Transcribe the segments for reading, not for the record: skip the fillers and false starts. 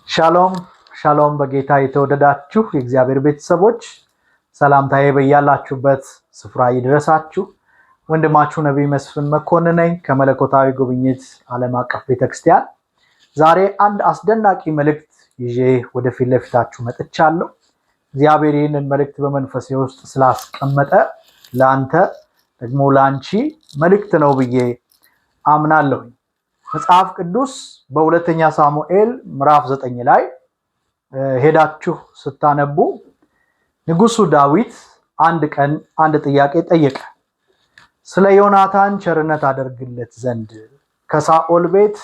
ሻሎም ሻሎም በጌታ የተወደዳችሁ የእግዚአብሔር ቤተሰቦች ሰላምታዬ በያላችሁበት ስፍራ ይድረሳችሁ። ወንድማችሁ ነብይ መስፍን መኮንን ነኝ ከመለኮታዊ ጉብኝት ዓለም አቀፍ ቤተክርስቲያን። ዛሬ አንድ አስደናቂ መልእክት ይዤ ወደፊት ለፊታችሁ መጥቻለሁ። እግዚአብሔር ይህንን መልእክት በመንፈሴ ውስጥ ስላስቀመጠ ለአንተ ደግሞ ለአንቺ መልእክት ነው ብዬ አምናለሁ። መጽሐፍ ቅዱስ በሁለተኛ ሳሙኤል ምዕራፍ 9 ላይ ሄዳችሁ ስታነቡ ንጉሱ ዳዊት አንድ ቀን አንድ ጥያቄ ጠየቀ። ስለ ዮናታን ቸርነት አደርግለት ዘንድ ከሳኦል ቤት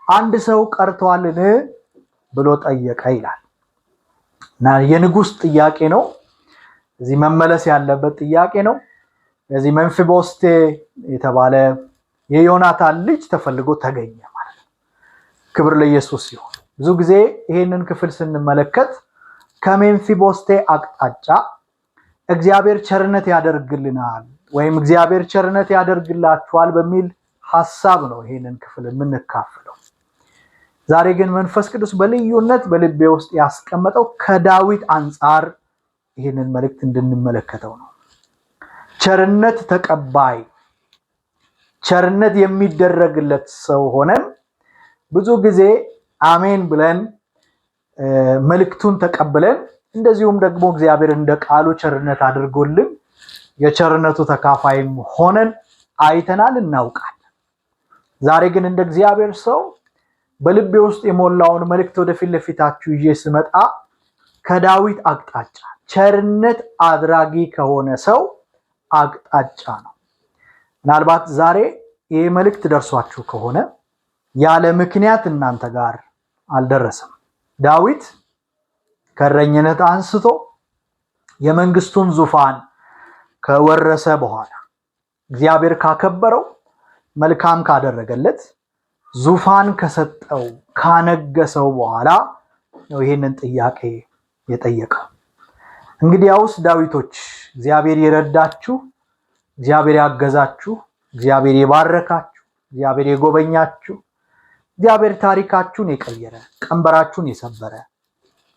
አንድ ሰው ቀርቷልን ብሎ ጠየቀ ይላል። እና የንጉስ ጥያቄ ነው። እዚህ መመለስ ያለበት ጥያቄ ነው። እዚህ መንፊቦስቴ የተባለ የዮናታን ልጅ ተፈልጎ ተገኘ ማለት ነው። ክብር ለኢየሱስ ይሁን። ብዙ ጊዜ ይሄንን ክፍል ስንመለከት ከሜንፊቦስቴ አቅጣጫ እግዚአብሔር ቸርነት ያደርግልናል ወይም እግዚአብሔር ቸርነት ያደርግላችኋል በሚል ሐሳብ ነው ይሄንን ክፍል የምንካፈለው። ዛሬ ግን መንፈስ ቅዱስ በልዩነት በልቤ ውስጥ ያስቀመጠው ከዳዊት አንፃር ይሄንን መልእክት እንድንመለከተው ነው። ቸርነት ተቀባይ ቸርነት የሚደረግለት ሰው ሆነን ብዙ ጊዜ አሜን ብለን መልእክቱን ተቀብለን እንደዚሁም ደግሞ እግዚአብሔር እንደ ቃሉ ቸርነት አድርጎልን የቸርነቱ ተካፋይም ሆነን አይተናል፣ እናውቃለን። ዛሬ ግን እንደ እግዚአብሔር ሰው በልቤ ውስጥ የሞላውን መልእክት ወደፊት ለፊታችሁ ይዤ ስመጣ ከዳዊት አቅጣጫ ቸርነት አድራጊ ከሆነ ሰው አቅጣጫ ነው። ምናልባት ዛሬ ይሄ መልእክት ደርሷችሁ ከሆነ ያለ ምክንያት እናንተ ጋር አልደረሰም። ዳዊት ከእረኝነት አንስቶ የመንግስቱን ዙፋን ከወረሰ በኋላ እግዚአብሔር ካከበረው፣ መልካም ካደረገለት፣ ዙፋን ከሰጠው፣ ካነገሰው በኋላ ነው ይሄንን ጥያቄ የጠየቀው። እንግዲያውስ ዳዊቶች እግዚአብሔር የረዳችሁ፣ እግዚአብሔር ያገዛችሁ፣ እግዚአብሔር የባረካችሁ፣ እግዚአብሔር የጎበኛችሁ፣ እግዚአብሔር ታሪካችሁን የቀየረ፣ ቀንበራችሁን የሰበረ፣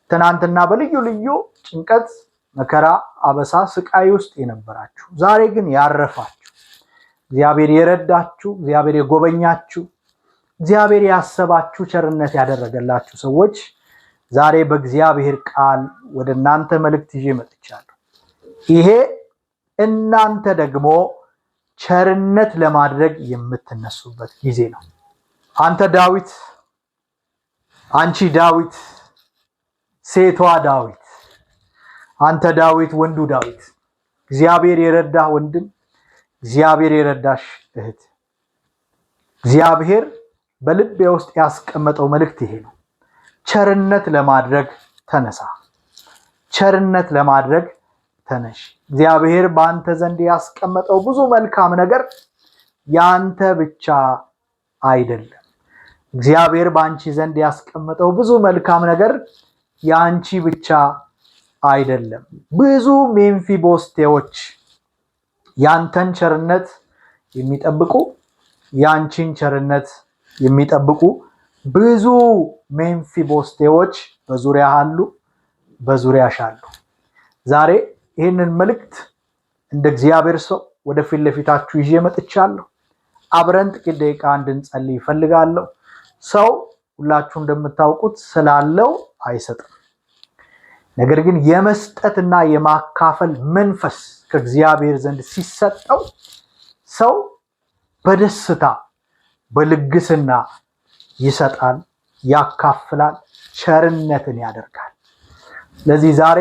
ትናንትና በልዩ ልዩ ጭንቀት፣ መከራ፣ አበሳ፣ ስቃይ ውስጥ የነበራችሁ ዛሬ ግን ያረፋችሁ፣ እግዚአብሔር የረዳችሁ፣ እግዚአብሔር የጎበኛችሁ፣ እግዚአብሔር ያሰባችሁ፣ ቸርነት ያደረገላችሁ ሰዎች ዛሬ በእግዚአብሔር ቃል ወደ እናንተ መልእክት ይዤ መጥቻለሁ። ይሄ እናንተ ደግሞ ቸርነት ለማድረግ የምትነሱበት ጊዜ ነው። አንተ ዳዊት፣ አንቺ ዳዊት፣ ሴቷ ዳዊት፣ አንተ ዳዊት፣ ወንዱ ዳዊት፣ እግዚአብሔር የረዳህ ወንድም፣ እግዚአብሔር የረዳሽ እህት፣ እግዚአብሔር በልቤ ውስጥ ያስቀመጠው መልእክት ይሄ ነው። ቸርነት ለማድረግ ተነሳ። ቸርነት ለማድረግ ተነሽ። እግዚአብሔር በአንተ ዘንድ ያስቀመጠው ብዙ መልካም ነገር ያንተ ብቻ አይደለም። እግዚአብሔር በአንቺ ዘንድ ያስቀመጠው ብዙ መልካም ነገር ያንቺ ብቻ አይደለም። ብዙ ሜንፊቦስቴዎች ያንተን ቸርነት የሚጠብቁ፣ ያንቺን ቸርነት የሚጠብቁ ብዙ ሜንፊቦስቴዎች በዙሪያ አሉ፣ በዙሪያሽ አሉ። ዛሬ ይህንን መልእክት እንደ እግዚአብሔር ሰው ወደፊት ለፊታችሁ ይዤ መጥቻለሁ። አብረን ጥቂት ደቂቃ እንድንጸልይ እፈልጋለሁ። ሰው ሁላችሁ እንደምታውቁት ስላለው አይሰጥም። ነገር ግን የመስጠትና የማካፈል መንፈስ ከእግዚአብሔር ዘንድ ሲሰጠው ሰው በደስታ በልግስና ይሰጣል፣ ያካፍላል፣ ቸርነትን ያደርጋል። ስለዚህ ዛሬ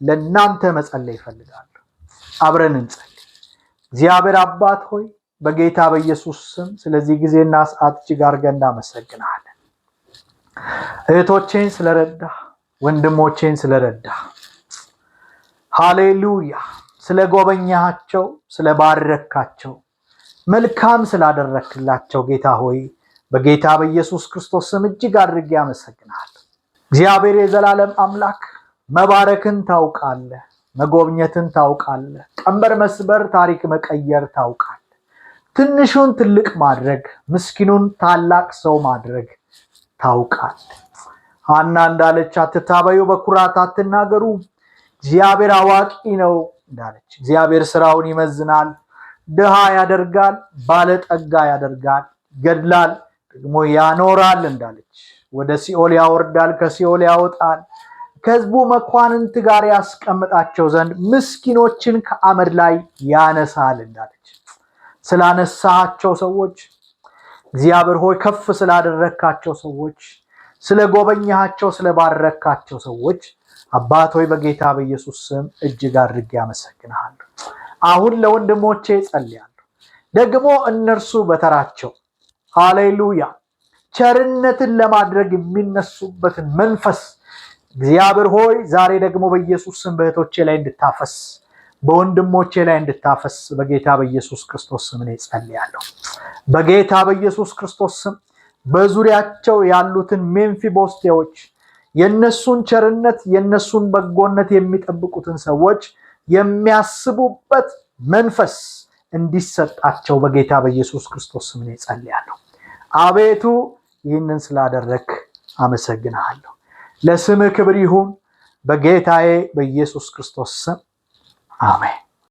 ለእናንተ መጸለይ እፈልጋለሁ። አብረን እንጸልይ። እግዚአብሔር አባት ሆይ በጌታ በኢየሱስ ስም ስለዚህ ጊዜና ሰዓት እጅግ አድርገን እናመሰግናለን። እህቶቼን ስለረዳ፣ ወንድሞቼን ስለረዳ፣ ሃሌሉያ፣ ስለጎበኛቸው፣ ስለባረካቸው፣ መልካም ስላደረክላቸው ጌታ ሆይ በጌታ በኢየሱስ ክርስቶስ ስም እጅግ አድርጌ አመሰግናለሁ። እግዚአብሔር የዘላለም አምላክ መባረክን ታውቃለህ፣ መጎብኘትን ታውቃለህ፣ ቀንበር መስበር፣ ታሪክ መቀየር ታውቃለህ። ትንሹን ትልቅ ማድረግ፣ ምስኪኑን ታላቅ ሰው ማድረግ ታውቃለህ። ሐና እንዳለች አትታበዩ፣ በኩራት አትናገሩ፣ እግዚአብሔር አዋቂ ነው እንዳለች። እግዚአብሔር ስራውን ይመዝናል። ድሃ ያደርጋል፣ ባለጠጋ ያደርጋል፣ ገድላል ደግሞ ያኖራል እንዳለች። ወደ ሲኦል ያወርዳል፣ ከሲኦል ያወጣል፣ ከሕዝቡ መኳንንት ጋር ያስቀምጣቸው ዘንድ ምስኪኖችን ከአመድ ላይ ያነሳል እንዳለች። ስላነሳቸው ሰዎች እግዚአብሔር ሆይ ከፍ ስላደረካቸው ሰዎች፣ ስለጎበኛቸው ስለባረካቸው ሰዎች አባት ሆይ በጌታ በኢየሱስ ስም እጅግ አድርጌ አመሰግናለሁ። አሁን ለወንድሞቼ ጸልያለሁ። ደግሞ እነርሱ በተራቸው ሃሌሉያ ቸርነትን ለማድረግ የሚነሱበትን መንፈስ እግዚአብሔር ሆይ ዛሬ ደግሞ በኢየሱስ ስም በእህቶቼ ላይ እንድታፈስ፣ በወንድሞቼ ላይ እንድታፈስ በጌታ በኢየሱስ ክርስቶስ ስም እኔ ጸልያለሁ። በጌታ በኢየሱስ ክርስቶስ ስም በዙሪያቸው ያሉትን ሜምፊቦስቴዎች የነሱን ቸርነት የነሱን በጎነት የሚጠብቁትን ሰዎች የሚያስቡበት መንፈስ እንዲሰጣቸው በጌታ በኢየሱስ ክርስቶስ ስም እኔ ጸልያለሁ። አቤቱ ይህንን ስላደረክ አመሰግናለሁ። ለስምህ ክብር ይሁን በጌታዬ በኢየሱስ ክርስቶስ ስም አሜን።